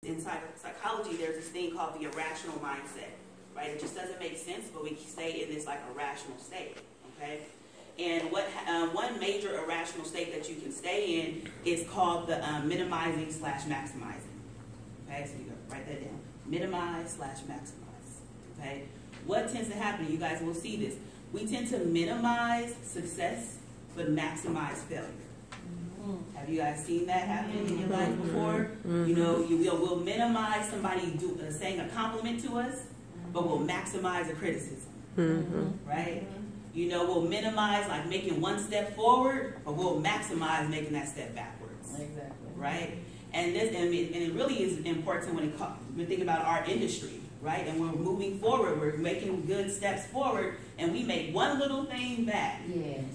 in psychology, there's this thing called the irrational mindset, right? It just doesn't make sense, but we stay in this like irrational state, okay? And what one major irrational state that you can stay in is called the minimizing / maximizing. Okay, so you go write that down. Minimize / maximize. Okay, what tends to happen? You guys will see this. We tend to minimize success, but maximize failure. Have you guys seen that happen in your life before? You know, we'll minimize somebody saying a compliment to us, but we'll maximize a criticism, right? You know, we'll minimize like making one step forward, but we'll maximize making that step backwards. Exactly. Right? And it really is important when we think about our industry, right? And we're moving forward, we're making good steps forward, and we make one little thing back,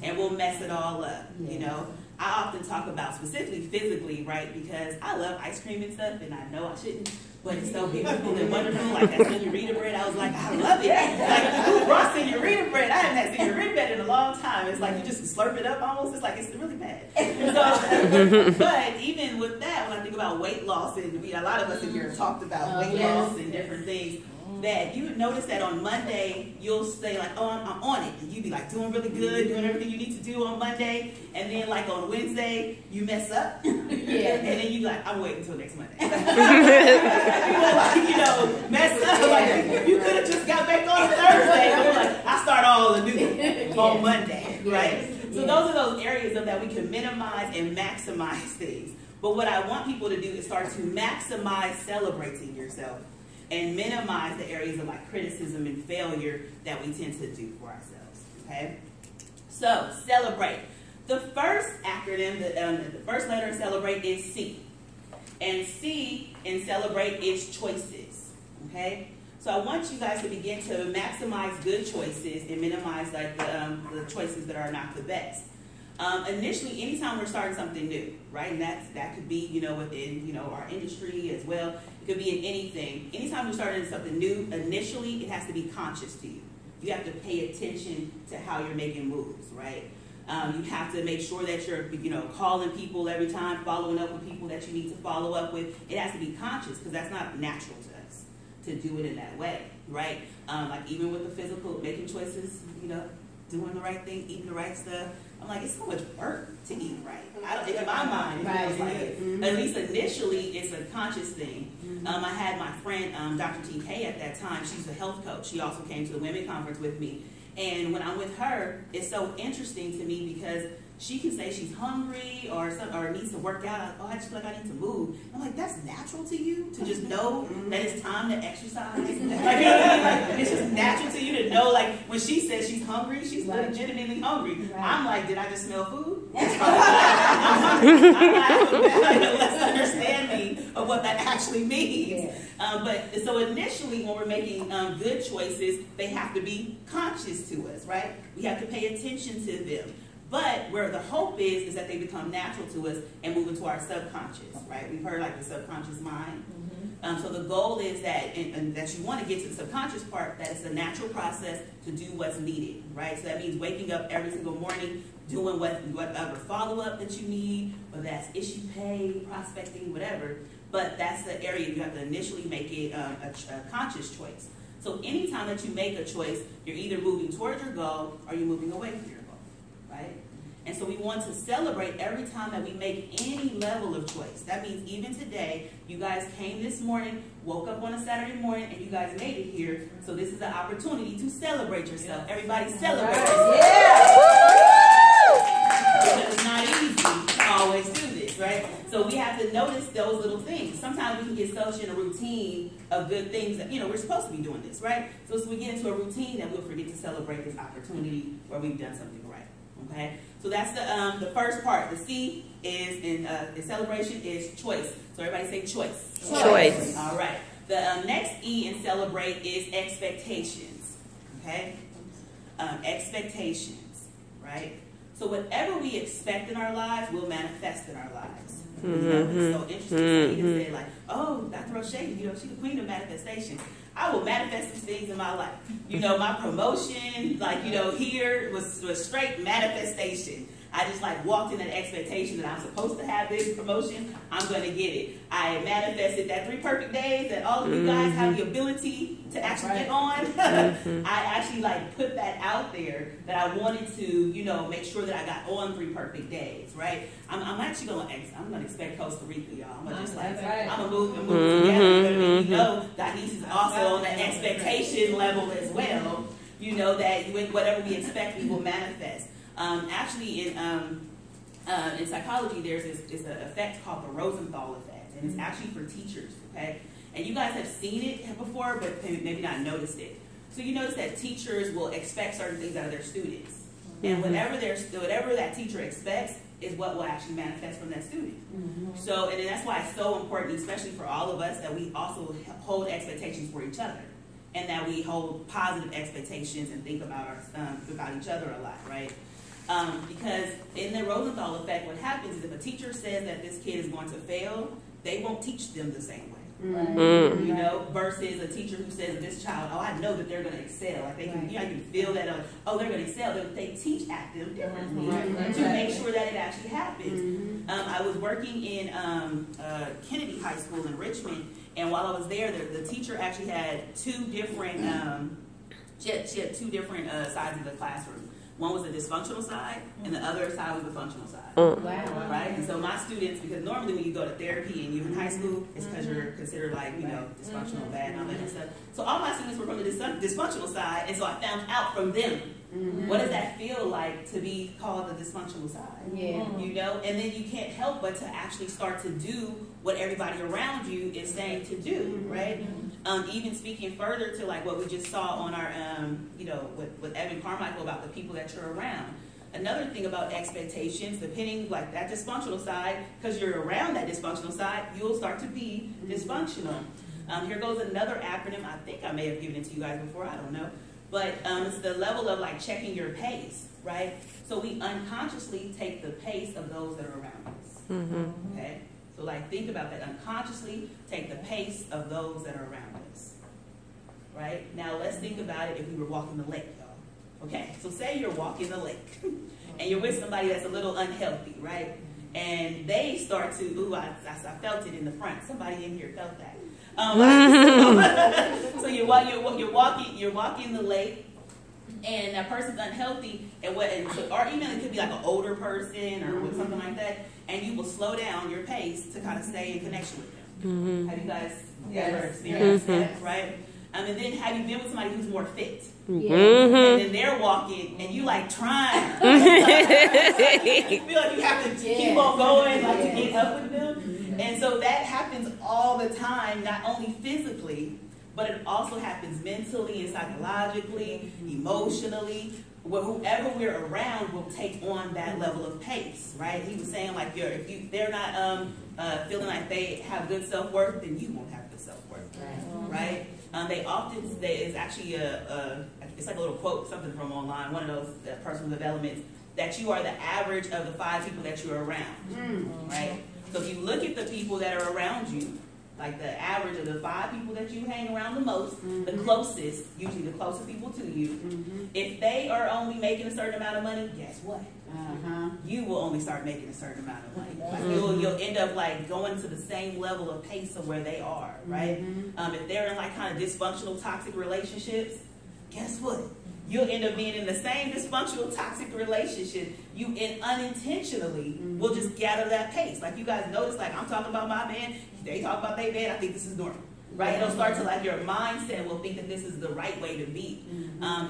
and we'll mess it all up. You know, I often talk about specifically physically, right? Because I love ice cream and stuff, and I know I shouldn't, but it's so beautiful and wonderful. Like that senorita bread, I was like, I love it. Like, who brought senorita bread? I haven't had senorita bread in a long time. It's like you just slurp it up almost. It's like it's really bad. So, but even with that, when I think about weight loss, and a lot of us in here have talked about weight loss and different things, that you would notice that on Monday, you'll say like, oh, I'm on it. And you'd be like doing really good, doing everything you need to do on Monday. And then like on Wednesday, you mess up. And then you like, I'm waiting until next Monday. You know, mess up. Like, you could have just got back on Thursday. And you're like, I start all anew on Monday, right? So those are those areas of that we can minimize and maximize things. But what I want people to do is start to maximize celebrating yourself and minimize the areas of like criticism and failure that we tend to do for ourselves, okay? So, celebrate. The first acronym, the first letter in celebrate is C. And C in celebrate is choices, okay? So I want you guys to begin to maximize good choices and minimize like the choices that are not the best. Initially, anytime we're starting something new, right? And that could be, you know, within, you know, our industry as well. It could be in anything. Anytime you're starting something new, initially, it has to be conscious to you. You have to pay attention to how you're making moves, right? You have to make sure that you're, you know, calling people every time, following up with people that you need to follow up with. It has to be conscious because that's not natural to us to do it in that way, right? Like even with the physical, making choices, you know, doing the right thing, eating the right stuff. I'm like, it's so much work to eat right. I don't think in my mind, it feels like it. At least initially, it's a conscious thing. I had my friend, Dr. TK at that time. She's a health coach. She also came to the women conference with me. And when I'm with her, it's so interesting to me because she can say she's hungry or needs to work out. Oh, I just feel like I need to move. I'm like, that's natural to you to just know that it's time to exercise. Like, you know what I mean? Like, it's just natural to you to know. Like when she says she's hungry, she's legitimately hungry. I'm like, did I just smell food? I'm hungry. I have a less understanding of what that actually means. But so initially, when we're making good choices, they have to be conscious to us, right? We have to pay attention to them. But where the hope is that they become natural to us and move into our subconscious, right? We've heard like the subconscious mind. So the goal is that, and that you want to get to the subconscious part, that it's a natural process to do what's needed, right? So that means waking up every single morning, doing whatever follow-up that you need, whether that's issue pay, prospecting, whatever. But that's the area you have to initially make it a conscious choice. So anytime that you make a choice, you're either moving towards your goal or you're moving away from your goal, right? And so we want to celebrate every time that we make any level of choice. That means even today, you guys came this morning, woke up on a Saturday morning, and you guys made it here. So this is an opportunity to celebrate yourself. Everybody celebrate yourself. Because it's not easy to always do this, right? So we have to notice those little things. Sometimes we can get so in a routine of good things that, you know, we're supposed to be doing this, right? So as we get into a routine, then we'll forget to celebrate this opportunity where we've done something right, okay? So that's the first part. The C is in celebration is choice. So everybody say choice. Choice. All right. The next E in celebrate is expectations, okay? Expectations, right? So whatever we expect in our lives will manifest in our lives. You know, it's so interesting to say like, oh, Dr. Rosche, you know, she's the queen of manifestation. I will manifest these things in my life. You know, my promotion, like, you know, here was straight manifestation. I just like walked in that expectation that I'm supposed to have this promotion. I'm going to get it. I manifested that 3 perfect days that all of you guys have the ability to actually get on. I actually like put that out there that I wanted to, you know, make sure that I got on 3 perfect days, right? I'm actually going to expect Costa Rica, y'all. I'm going to just like, I'm going to move together. And you know, Denise is also on that expectation level as well. You know that whatever we expect, we will manifest. Actually, in psychology, there's this effect called the Rosenthal effect, and it's actually for teachers. Okay, and you guys have seen it before, but maybe not noticed it. So you notice that teachers will expect certain things out of their students, and whatever that teacher expects is what will actually manifest from that student. So, and that's why it's so important, especially for all of us, that we also hold expectations for each other. And that we hold positive expectations and think about each other a lot, right? Because in the Rosenthal effect, what happens is if a teacher says that this kid is going to fail, they won't teach them the same way. You know, versus a teacher who says this child, oh, I know that they're going to excel. Like they can, you know, you can feel that. Oh, they're going to excel. They teach at them differently to make sure that it actually happens. I was working in Kennedy High School in Richmond. And while I was there, the teacher actually had 2 different, she had 2 different sides of the classroom. One was the dysfunctional side, and the other side was the functional side. Right? And so my students, because normally when you go to therapy and you're in high school, it's because you're considered like, you know, dysfunctional, bad, and all that kind of stuff. So all my students were from the dysfunctional side, and so I found out from them, what does that feel like to be called the dysfunctional side? You know, and then you can't help but to actually start to do what everybody around you is saying to do, right? Even speaking further to like what we just saw on our, you know, with Evan Carmichael about the people that you're around. Another thing about expectations, depending like that dysfunctional side, because you're around that dysfunctional side, you'll start to be dysfunctional. Here goes another acronym. I think I may have given it to you guys before. I don't know. But it's the level of like checking your pace, right? So we unconsciously take the pace of those that are around us. Okay? So like think about that. Unconsciously take the pace of those that are around us. Right? Now let's think about it if we were walking the lake, y'all. Okay, so say you're walking the lake and you're with somebody that's a little unhealthy, right? And they start to, ooh, I felt it in the front. Somebody in here felt that. So you're walking the lake, and that person's unhealthy, or even it could be like an older person or something like that, and you will slow down your pace to kind of stay in connection with them. Have you guys ever experienced that, right? And then have you been with somebody who's more fit? And then they're walking, and you like trying. You feel like you have to keep on going, like to get up with them. And so that happens all the time, not only physically, but it also happens mentally and psychologically, emotionally. Whoever we're around will take on that level of pace, right? He was saying like, if they're not feeling like they have good self-worth, then you won't have good self-worth, right? It's actually it's like a little quote, something from online, one of those personal developments, that you are the average of the 5 people that you're around, right? So if you look at the people that are around you, like the average of the 5 people that you hang around the most, the closest, usually the closest people to you, if they are only making a certain amount of money, guess what? You will only start making a certain amount of money. Like you'll end up like going to the same level of pace of where they are, right? If they're in like kind of dysfunctional, toxic relationships, guess what? You'll end up being in the same dysfunctional, toxic relationship. You unintentionally will just gather that pace. Like you guys notice, like I'm talking about my man, they talk about their man, I think this is normal. Right? It'll start to like your mindset will think that this is the right way to be.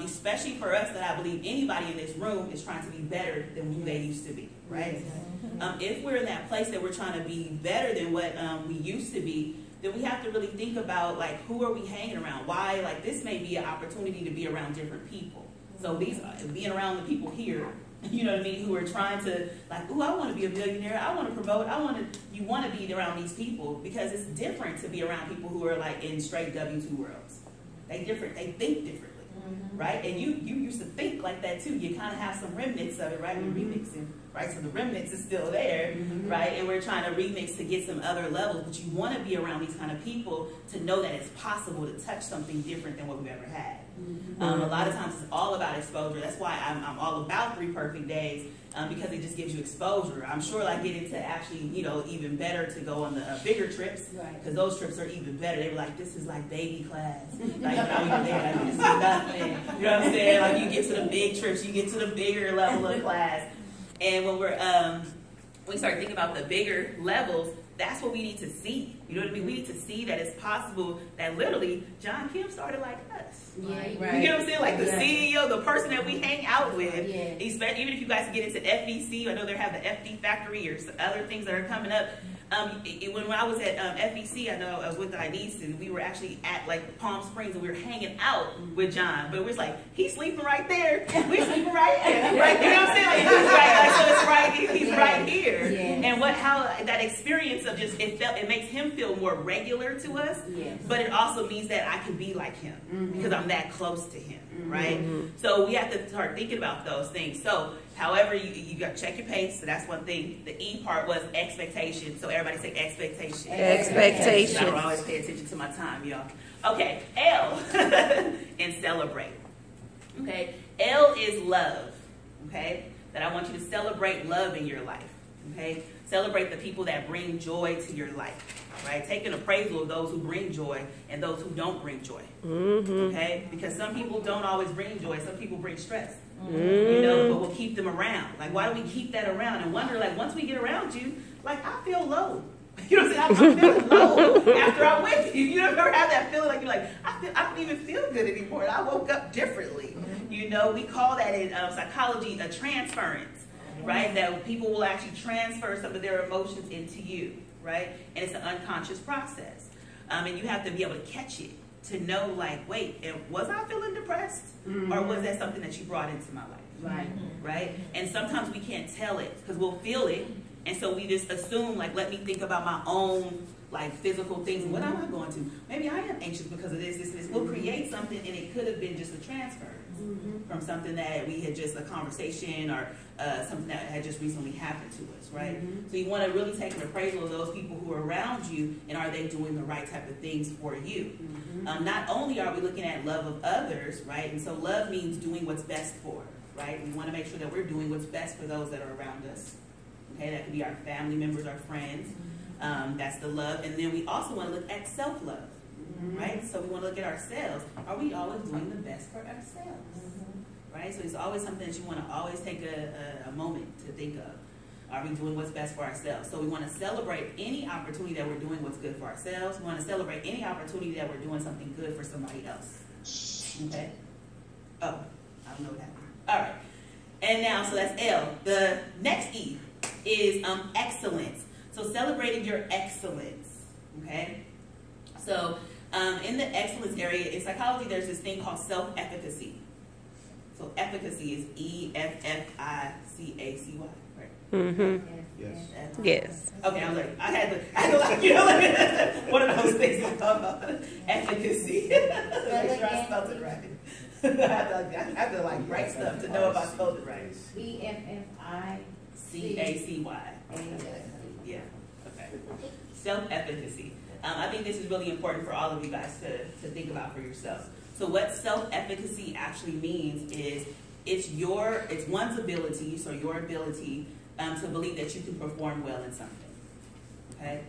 Especially for us, that I believe anybody in this room is trying to be better than who they used to be. Right? If we're in that place that we're trying to be better than what we used to be, then we have to really think about like who are we hanging around? Why? Like this may be an opportunity to be around different people. So being around the people here, you know what I mean, who are trying to like, ooh, I want to be a millionaire, I want to promote, you want to be around these people because it's different to be around people who are like in straight W-2 worlds. They think differently, right? And you used to think like that too. You kind of have some remnants of it, right? We're remixing. right? So the remnants is still there, right? And we're trying to remix to get some other levels, but you want to be around these kind of people to know that it's possible to touch something different than what we've ever had. A lot of times it's all about exposure. That's why I'm all about 3 perfect days, because it just gives you exposure. I'm sure like getting to actually, you know, even better to go on the bigger trips, because those trips are even better. They were like, this is like baby class. Like, now you're there, like, this is nothing. You know what I'm saying? Like, you get to the big trips, you get to the bigger level of class. And when we start thinking about the bigger levels, that's what we need to see. You know what I mean? We need to see that it's possible that literally John Kim started like us. Right. You know what I'm saying? Like the CEO, the person that we hang out with. Even if you guys get into FEC, I know they have the FD Factory or other things that are coming up. When I was at FEC, I know I was with my niece, and we were actually at like Palm Springs, and we were hanging out with John. But it was like, he's sleeping right there. We're sleeping right here. Right, you know what I'm saying? Like, he's right, like, so it's right, he's right here. And how that experience of just, it makes him feel more regular to us, but it also means that I can be like him because I'm that close to him, right? So we have to start thinking about those things. So however, you got to check your pace. So that's one thing. The E part was expectation. So everybody say expectation. Expectation. I don't always pay attention to my time, y'all. Okay, L and celebrate. Okay, L is love. Okay, that I want you to celebrate love in your life. Okay, celebrate the people that bring joy to your life. Right, take an appraisal of those who bring joy and those who don't bring joy. Okay, because some people don't always bring joy. Some people bring stress. You know, but we'll keep them around. Like, why do we keep that around and wonder, like, once we get around you, like, I feel low. You know what I'm saying? I'm feeling low after I'm with you. You don't ever have that feeling like you're like, I don't even feel good anymore. I woke up differently. You know, we call that in psychology a transference, right? That people will actually transfer some of their emotions into you, right? And it's an unconscious process. And you have to be able to catch it. To know, like, wait, was I feeling depressed? Or was that something that you brought into my life? Right? And sometimes we can't tell it because we'll feel it. And so we just assume, like, let me think about my own, like, physical things. What am I going to? Maybe I am anxious because of this, this, and this. We'll create something, and it could have been just a transfer from something that we had just a conversation or something that had just recently happened to us, right? So you want to really take an appraisal of those people who are around you, and are they doing the right type of things for you? Not only are we looking at love of others, right? And so love means doing what's best for, right? We want to make sure that we're doing what's best for those that are around us. Okay, that could be our family members, our friends. That's the love. And then we also want to look at self-love, right? So we want to look at ourselves. Are we always doing the best for ourselves? Right? So it's always something that you want to always take a moment to think of. Are we doing what's best for ourselves? So we want to celebrate any opportunity that we're doing what's good for ourselves. We want to celebrate any opportunity that we're doing something good for somebody else. Okay? Oh, I don't know what happened. All right. And now, so that's L. The next E is excellence. So celebrating your excellence. Okay? So in the excellence area, in psychology, there's this thing called self-efficacy. So efficacy is E-F-F-I-C-A-C-Y, right? Yes. Okay, I had to like, you know, like, one of those things efficacy. Make sure I spelled it right. I have to like write stuff to know if I spelled it right. E-F-F-I-C-A-C-Y. Yeah, okay. Self-efficacy. I think this is really important for all of you guys to think about for yourself. So what self-efficacy actually means is it's one's ability, so your ability to believe that you can perform well in something. Okay?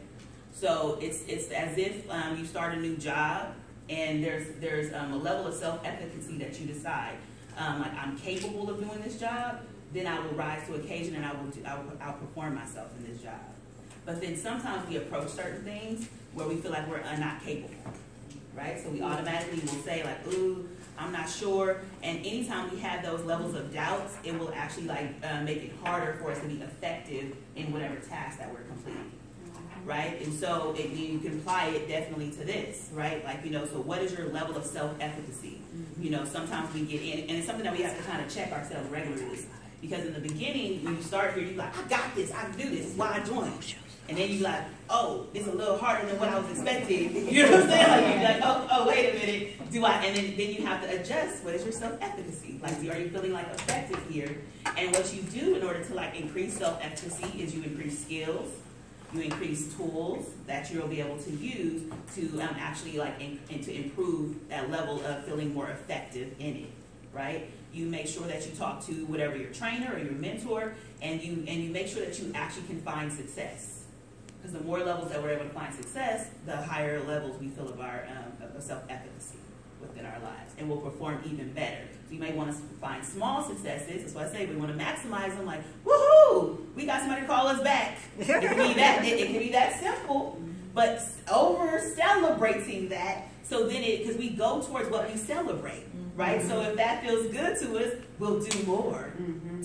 So it's as if you start a new job and there's a level of self-efficacy that you decide. Like, I'm capable of doing this job, then I will rise to occasion and I'll perform myself in this job. But then sometimes we approach certain things where we feel like we're not capable. Right? So we automatically will say, like, ooh, I'm not sure. And anytime we have those levels of doubts, it will actually make it harder for us to be effective in whatever task that we're completing. Right? And so you can apply it definitely to this, right? Like, you know, so what is your level of self-efficacy? You know, sometimes we get in, and it's something that we have to kind of check ourselves regularly. Because in the beginning, when you start here, you're like, I got this, I can do this, this is why I joined. And then you like, oh, it's a little harder than what I was expecting. You know what I'm saying? Like, you're like, oh, wait a minute. Do I? And then you have to adjust. What is your self-efficacy? Like, are you feeling like effective here? And what you do in order to like increase self-efficacy is you increase skills, you increase tools that you'll be able to use to actually like and to improve that level of feeling more effective in it, right? You make sure that you talk to whatever your trainer or your mentor, and you make sure that you actually can find success. Because the more levels that we're able to find success, the higher levels we feel of our of self-efficacy within our lives, and we'll perform even better. So you may want to find small successes. That's why I say we want to maximize them. Like, woohoo! We got somebody to call us back. It can be that. It can be that simple. But over celebrating that, so then because we go towards what we celebrate, right? So if that feels good to us, we'll do more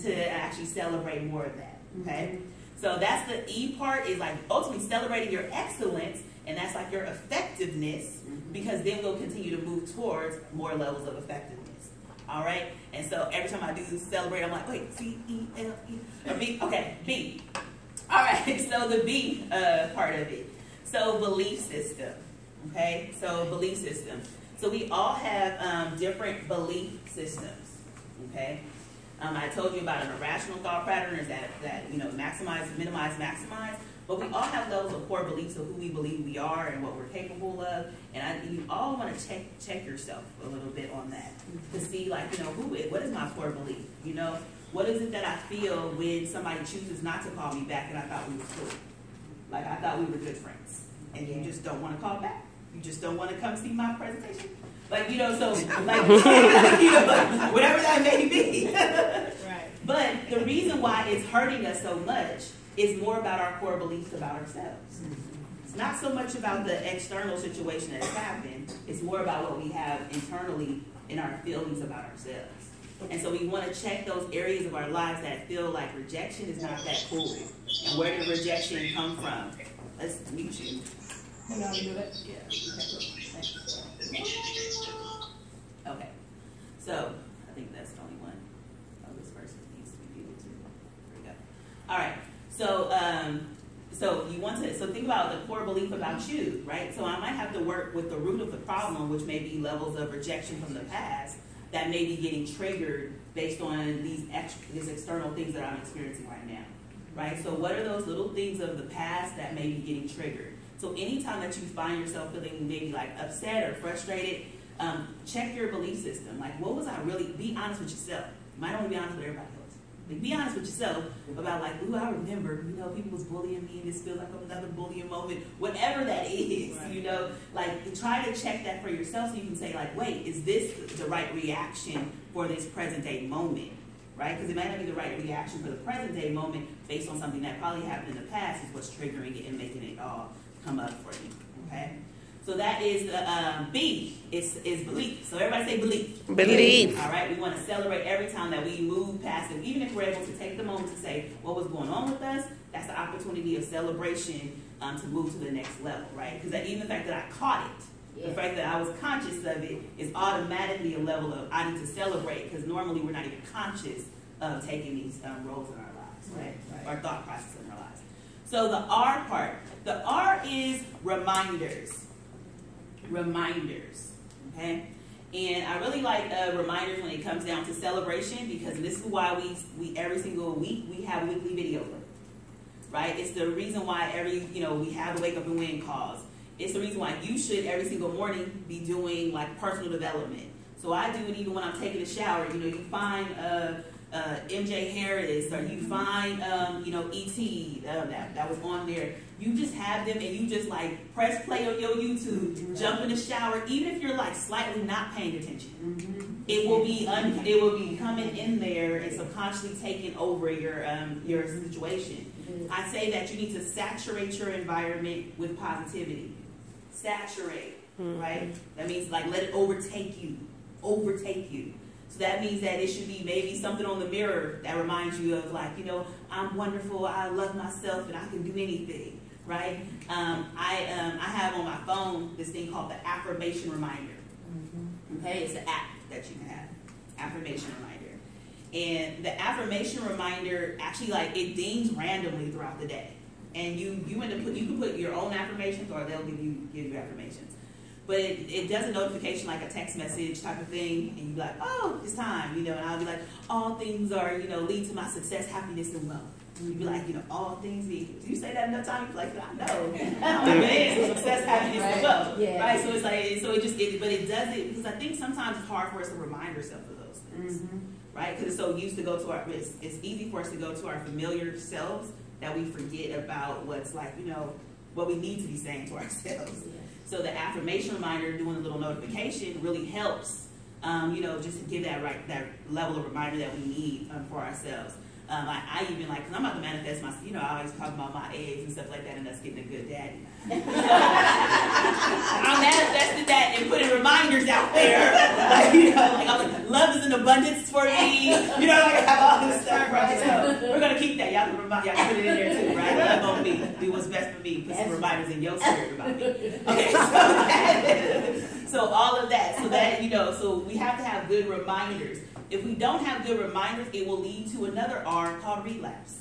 to actually celebrate more of that. Okay. So that's the E part, is like ultimately celebrating your excellence, and that's like your effectiveness, because then we'll continue to move towards more levels of effectiveness. All right? And so every time I do celebrate, I'm like, wait, C-E-L-E, or B, okay, B. All right, so the B part of it. So belief system, okay? So belief system. So we all have different belief systems, okay? I told you about an irrational thought pattern, is that you know, maximize, minimize, maximize. But we all have levels of core beliefs of who we believe we are and what we're capable of. And you all want to check yourself a little bit on that to see, like, you know, what is my core belief? You know, what is it that I feel when somebody chooses not to call me back and I thought we were cool? Like, I thought we were good friends, and you just don't want to call back. You just don't want to come see my presentation. Like, you know, so, like, you know, like, whatever that may be. Right. But the reason why it's hurting us so much is more about our core beliefs about ourselves. It's not so much about the external situation that's happened. It's more about what we have internally in our feelings about ourselves. And so we want to check those areas of our lives that feel like rejection is not that cool. And where did rejection come from? Let's mute you. You know how to do it? Yeah. Okay. So I think that's the only one. Oh, this person needs to be muted too. There we go. All right. So you want to, so think about the core belief about you, right? So I might have to work with the root of the problem, which may be levels of rejection from the past that may be getting triggered based on these external things that I'm experiencing right now, right? So what are those little things of the past that may be getting triggered? So anytime that you find yourself feeling maybe like upset or frustrated, check your belief system. Like, what was I really, be honest with yourself. You might only be honest with everybody else. Like, be honest with yourself about, like, ooh, I remember, you know, people was bullying me, and this feels like another bullying moment, whatever that is, right. You know, like, try to check that for yourself so you can say, like, wait, is this the right reaction for this present day moment, right? Because it might not be the right reaction for the present day moment based on something that probably happened in the past is what's triggering it and making it all come up for you, okay? So that is B, is belief. So everybody say belief. Belief. All right, we want to celebrate every time that we move past it. Even if we're able to take the moment to say what was going on with us, that's the opportunity of celebration to move to the next level, right? Because even the fact that I caught it, the fact that I was conscious of it is automatically a level of I need to celebrate, because normally we're not even conscious of taking these roles in our lives, right? Our thought process in our lives. So the R part. The R is reminders. Reminders, okay? And I really like reminders when it comes down to celebration, because this is why we every single week we have a weekly video clip, right? It's the reason why we have the wake up and win calls. It's the reason why you should every single morning be doing like personal development. So I do it even when I'm taking a shower. You know, you find MJ Harris, or you find E.T. That was on there. You just have them and you just like press play on your YouTube, jump in the shower, even if you're like slightly not paying attention. It will be coming in there and subconsciously taking over your situation. I say that you need to saturate your environment with positivity. Saturate, right? That means like let it overtake you. Overtake you. So that means that it should be maybe something on the mirror that reminds you of, like, you know, I'm wonderful, I love myself, and I can do anything, right? I have on my phone this thing called the affirmation reminder. Okay, it's an app that you can have, affirmation reminder. And the affirmation reminder actually, like, it dings randomly throughout the day. and you can put your own affirmations, or they'll give you affirmations. But it does a notification like a text message type of thing, and you be like, oh, it's time, and I'll be like, all things are, lead to my success, happiness, and wealth. You'd be like, all things lead. Do you say that enough time? You're like, I know. It is success, happiness, and wealth. Yeah. Right? So it's like, but it does it because I think sometimes it's hard for us to remind ourselves of those things. Right? Because it's so used to go to it's easy for us to go to our familiar selves that we forget about what's like, what we need to be saying to ourselves. Yeah. So the affirmation reminder, doing a little notification, really helps, just to give that level of reminder that we need for ourselves. I even because I'm about to manifest my, I always talk about my eggs and stuff like that, and that's getting a good daddy. I manifested that and putting reminders out there, love is in abundance for me. I have all this stuff, right? So we're gonna keep that. Y'all can put it in there too, right? Love on me, do what's best for me. Put some reminders in your spirit about me. Okay, so all of that, so that so we have to have good reminders. If we don't have good reminders, it will lead to another R called relapse.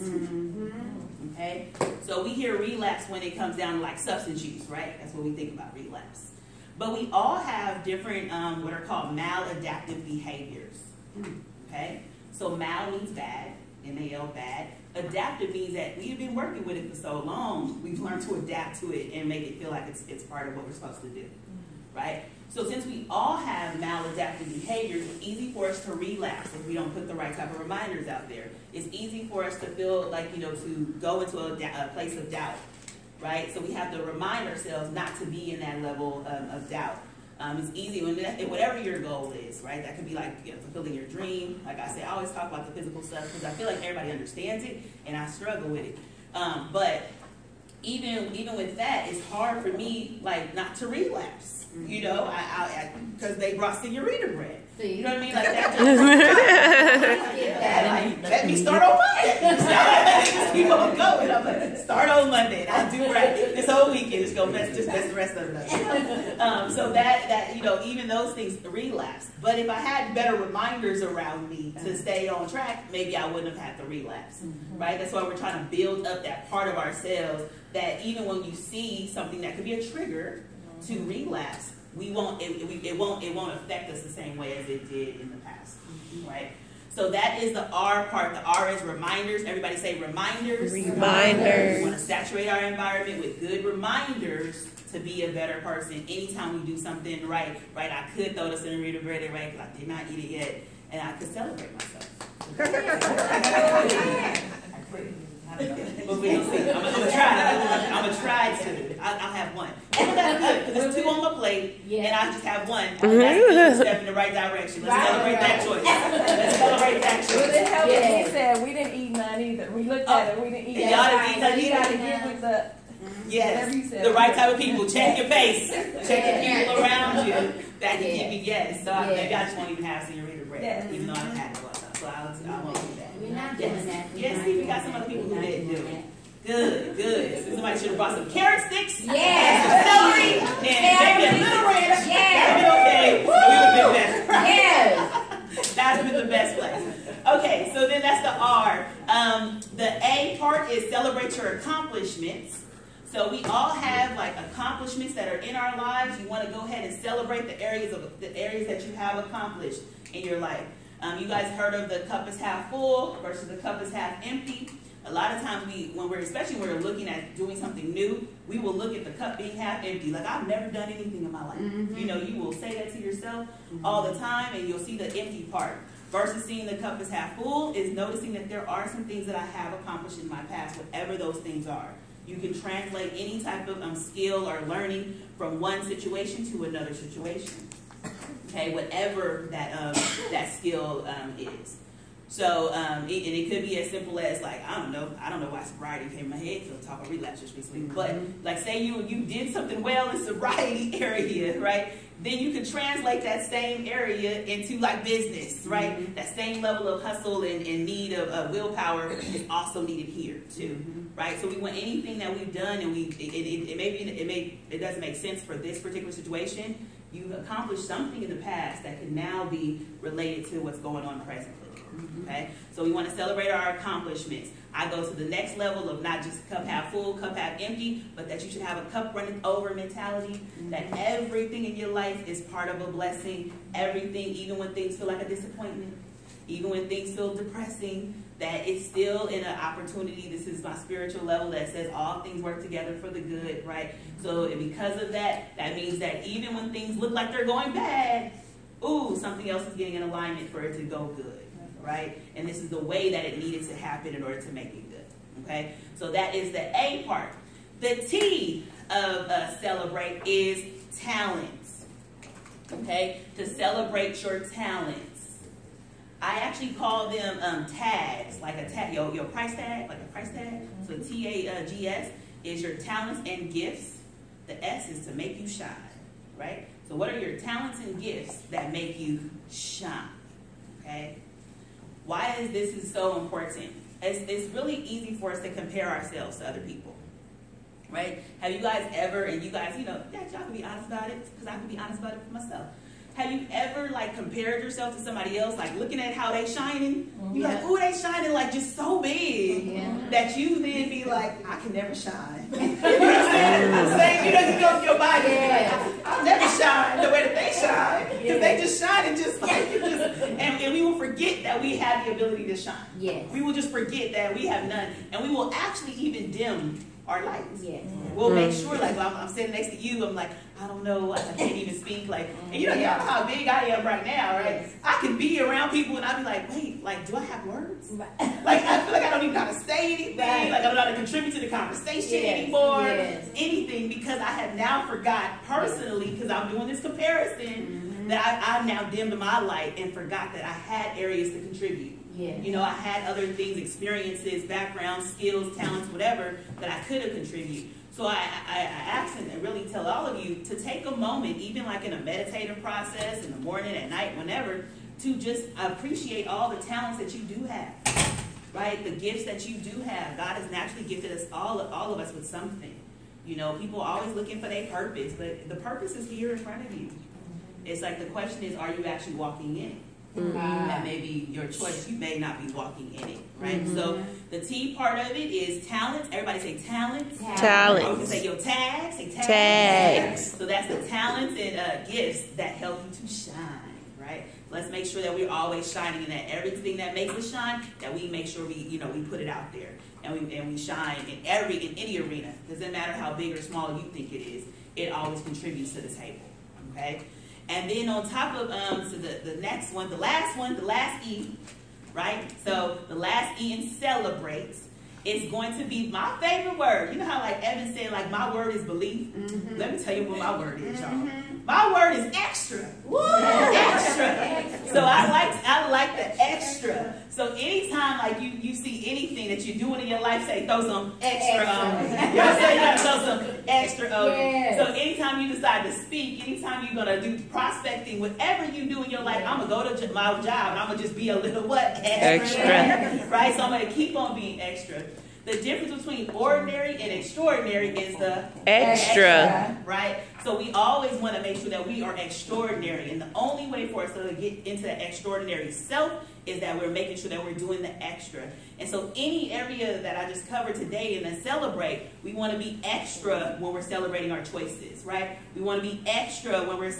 Okay? So we hear relapse when it comes down to like substance use, right? That's what we think about relapse. But we all have different, what are called maladaptive behaviors. Okay? So mal means bad, M-A-L, bad. Adaptive means that we've been working with it for so long, we've learned to adapt to it and make it feel like it's part of what we're supposed to do. Right? So since we all have maladaptive behaviors, it's easy for us to relapse if we don't put the right type of reminders out there. It's easy for us to feel like, to go into a place of doubt, right? So we have to remind ourselves not to be in that level of doubt. It's easy when whatever your goal is, right? That could be like fulfilling your dream. Like I say, I always talk about the physical stuff because I feel like everybody understands it, and I struggle with it. But even with that, it's hard for me not to relapse. Because they brought señorita bread. See? You know what I mean? Like that. Let me start on Monday. Just keep on going. I'm like, start on Monday. And I'll do right this whole weekend. Just go mess the rest of it up. So that even those things relapse. But if I had better reminders around me to stay on track, maybe I wouldn't have had to relapse. Right? That's why we're trying to build up that part of ourselves that even when you see something that could be a trigger to relapse, it won't affect us the same way as it did in the past, right? So that is the R part. The R is reminders. Everybody say reminders. Reminders. We want to saturate our environment with good reminders to be a better person. Anytime we do something right? I could throw the señorita bread in, right? Because I did not eat it yet, and I could celebrate myself. I could. But we don't see. I'm gonna try. I'm gonna try to. I'll have one. And that's good because there's two on my plate, and I just have one. That's a good step in the right direction. Let's celebrate that choice. Let's celebrate that choice. Well, it helped. He said we didn't eat none either. We looked at it. We didn't eat. Y'all didn't eat none either. You got to get with the. Yes, the right type of people. Check your pace. Check the people around you. That can give you yes. So maybe I just won't even have señorita bread, even though I've had it all time. So I won't do that. We're not doing that. Yes, see, we got some other people who didn't do it. Good. So somebody should have brought some carrot sticks, some celery, and maybe a little ranch. That would have been okay. We would have been better. Yes. That's been the best place. Okay, so then that's the R. The A part is celebrate your accomplishments. So we all have accomplishments that are in our lives. You want to go ahead and celebrate the areas that you have accomplished in your life. You guys heard of the cup is half full versus the cup is half empty. A lot of times especially when we're looking at doing something new, we will look at the cup being half empty. Like, I've never done anything in my life. You will say that to yourself all the time, and you'll see the empty part. Versus seeing the cup is half full is noticing that there are some things that I have accomplished in my past, whatever those things are. You can translate any type of skill or learning from one situation to another situation. Okay, whatever that skill is. So, and it could be as simple as I don't know why sobriety came in my head, so talk about relapse just recently, but say you did something well in sobriety area, right? Then you could translate that same area into business, right? That same level of hustle and need of willpower is also needed here too, right? So we want anything that we've done and it doesn't make sense for this particular situation. You've accomplished something in the past that can now be related to what's going on presently. Okay? So we want to celebrate our accomplishments. I go to the next level of not just cup half full, cup half empty, but that you should have a cup running over mentality, that everything in your life is part of a blessing. Everything, even when things feel like a disappointment, even when things feel depressing, that it's still in an opportunity. This is my spiritual level that says all things work together for the good, right? So because of that, that means that even when things look like they're going bad, something else is getting in alignment for it to go good, right? And this is the way that it needed to happen in order to make it good, okay? So that is the A part. The T of celebrate is talents, okay? To celebrate your talents. I actually call them tags, like a tag, your price tag, like a price tag. So TAGS is your talents and gifts. The S is to make you shine, right? So what are your talents and gifts that make you shine, okay? Why is this so important? It's really easy for us to compare ourselves to other people, right? Have you guys ever, and you guys, y'all can be honest about it, because I can be honest about it for myself. Have you ever compared yourself to somebody else, looking at how they shining? You're like, ooh, they shining just so big that you then be like, I can never shine. You know what I'm saying? You know your body. I'll never shine the way that they shine, because they just shining just and we will forget that we have the ability to shine. We will just forget that we have none, and we will actually even dim our lights. We'll make sure, I'm sitting next to you, I'm like, I don't know, I can't even speak, and y'all know how big I am right now, right? I can be around people and I'll be like, wait, do I have words? I feel like I don't even know how to say anything, I don't know how to contribute to the conversation anymore, anything, because I have now forgot personally, because I'm doing this comparison, that I've now dimmed my light and forgot that I had areas to contribute. I had other things, experiences, backgrounds, skills, talents, whatever, that I could have contributed. So I ask and really tell all of you to take a moment, even in a meditative process, in the morning, at night, whenever, to just appreciate all the talents that you do have, right? The gifts that you do have. God has naturally gifted us, all of us, with something. People are always looking for their purpose, but the purpose is here in front of you. It's the question is, are you actually walking in it? That may be your choice. You may not be walking in it, right? So the T part of it is talents. Everybody say talents. Talents. Or you can say your tags. Say tags. Tags. So that's the talents and gifts that help you to shine, right? Let's make sure that we're always shining, and that everything that makes us shine, that we make sure we put it out there, and we shine in any arena. Doesn't matter how big or small you think it is. It always contributes to the table, okay? And then on top of, so the next one, the last E, right? So the last E in celebrate is going to be my favorite word. You know how Evan said, my word is belief? Let me tell you what my word is, y'all. My word is extra. Woo! Extra. So I like the extra. So anytime you see anything that you're doing in your life, say throw some extra on. You know what I'm saying? You gotta throw some extra on. So anytime you decide to speak, anytime you're gonna do prospecting, whatever you do in your life, I'm gonna go to my job and I'm gonna just be a little what? Extra. Right? So I'm gonna keep on being extra. The difference between ordinary and extraordinary is the extra, right? So we always want to make sure that we are extraordinary. And the only way for us to get into the extraordinary self is that we're making sure that we're doing the extra. And so any area that I just covered today in the celebrate, we want to be extra when we're celebrating our choices, right? We want to be extra when we're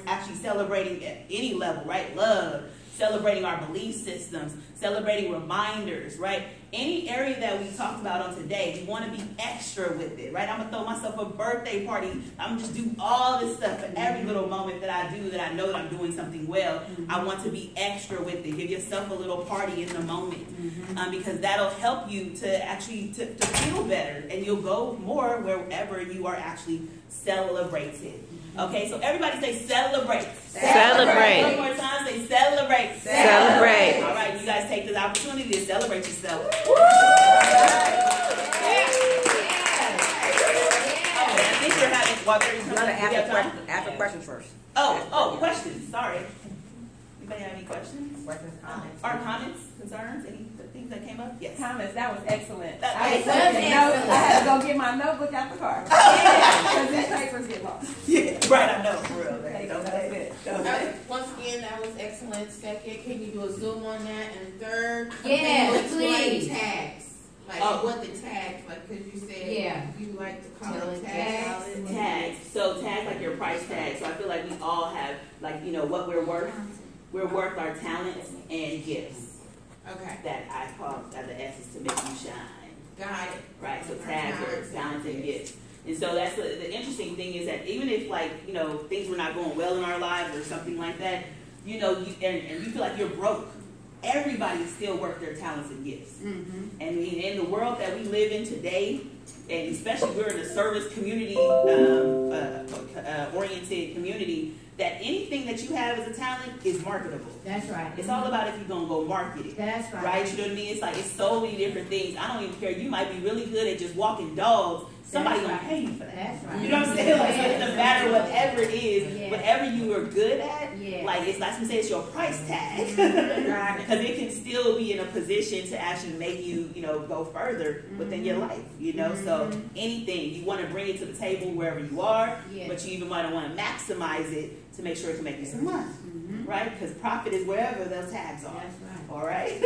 actually celebrating at any level, right? Love, celebrating our belief systems, celebrating reminders, right? Any area that we talked about on today, we want to be extra with it, right? I'm going to throw myself a birthday party. I'm going to just do all this stuff for every little moment that I do, that I know that I'm doing something well. I want to be extra with it. Give yourself a little party in the moment, because that'll help you to actually to feel better, and you'll go more wherever you are actually celebrated. Okay, so everybody say celebrate. Celebrate. One more time, say celebrate. Celebrate. All right, you guys take this opportunity to celebrate yourself. Woo! I think we're having, well, there's You gotta ask a question first. Oh, questions. Sorry. Anybody have any questions? Questions, comments. Or comments, concerns, any things that came up? Yes. Comments, that was excellent. I had to go get my notebook out the car. Because these papers get lost. Yeah, right, I know, for real. That's it. Once again, that was excellent. Second, can you do a zoom on that? And third, Yes, explain please. tags. Like what the tags, like, because you said you like to call them tags. Tags. So tags like your price tag. So I feel like we all have, like, you know, what we're worth. We're worth our talents and gifts. Okay. That I call that the S is to make you shine. Got it. Right. So tags are talents and gifts. And so that's the interesting thing is that even if, like, you know, things were not going well in our lives or something like that, you know, and you feel like you're broke, everybody still work their talents and gifts. Mm-hmm. And in the world that we live in today, and especially we're in a service community oriented community, that anything that you have as a talent is marketable. That's right. It's all about if you're going to go market it. That's right. Right? You know what I mean? It's like, it's so many different things. I don't even care. You might be really good at just walking dogs. Somebody going to pay you for that. That's right. You know what I'm saying? Like, so it doesn't matter whatever it is, Yes. whatever you are good at, Yes. like, it's like we say, it's your price tag. Because it can still be in a position to actually make you, you know, go further within your life, you know? So anything, you want to bring it to the table wherever you are, Yes. but you even might want to maximize it to make sure it can make you some money, right? Because profit is wherever those tags are. That's right. All right?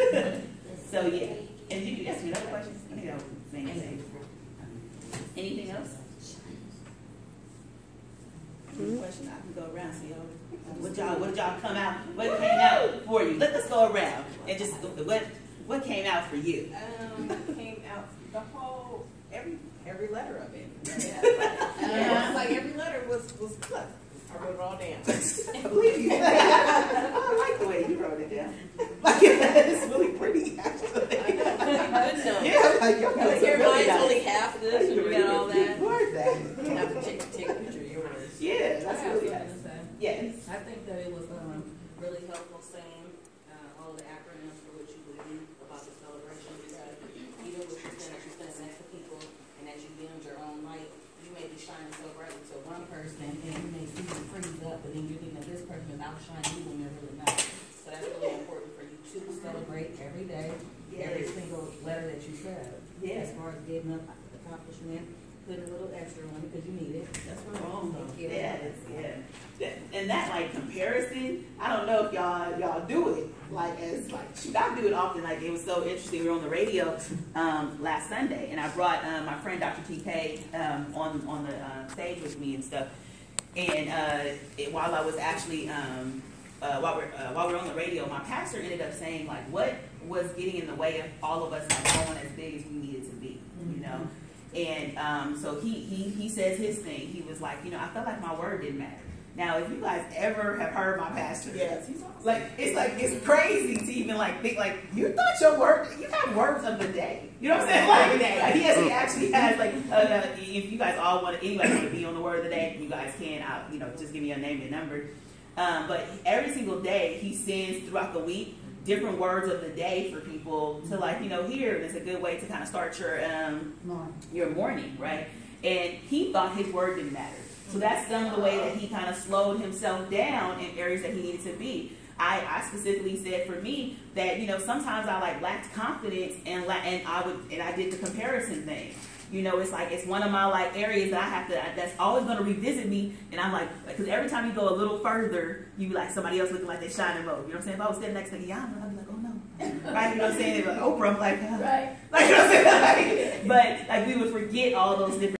So, yeah. And you ask me another question? I think I was saying the same. Anything else? Question, I can go around. See what did y'all come out? What came out for you? Let's go around and just what came out for you? Came out the whole every letter of it. Like every letter was clever. I wrote it all down. I believe you. I like the way you wrote it down. Like, it's really pretty, actually. Yeah, like your notes are really Mine's nice. only half this, and we got all that. Word that. You have to take a picture of yours. Yeah, that's I have really something nice. to say. Yes. I think that it was really helpful saying all the acronyms for what you believe about the celebration, because even with you saying that you stand next to people and that you build your own light, you may be shining so brightly to one person and you may see you freeze up, but then you're thinking that this person is outshining you when you're really not. So that's really important for you to celebrate every day, every single letter that you said. As far as getting up, accomplishment, putting a little extra on it because you need it. That's what I'm saying. Yeah. And that, like, comparison, I don't know if y'all do it. Like, as like, shoot, I do it often. Like, it was so interesting. We were on the radio last Sunday, and I brought my friend Dr. TK on the stage with me and stuff. And while I was actually while we're on the radio, my pastor ended up saying, like, what was getting in the way of all of us like going as big as we needed to be, you know? And so he says his thing. He was like, you know, I felt like my word didn't matter. Now, if you guys ever have heard my pastor, it's crazy to even like think like you thought your word, you have words of the day. You know what I'm saying? Like he actually has like if you guys all anybody want to be on the word of the day, you guys can. Just give me your name and number. But every single day he sends throughout the week different words of the day for people to hear. And it's a good way to kind of start your morning, right? And he thought his word didn't matter. So that's some of the way that he kind of slowed himself down in areas that he needed to be. I specifically said for me that, sometimes I lacked confidence and I did the comparison thing. It's one of my areas that that's always going to revisit me. And I'm like, because every time you go a little further, you be like somebody else looking like they shining boat. You know what I'm saying? If I was sitting next to Yana, I'd be like, oh no. Right? You know what I'm saying? Like Oprah, I'm like, Right. Like, you know what I'm saying? But we would forget all those different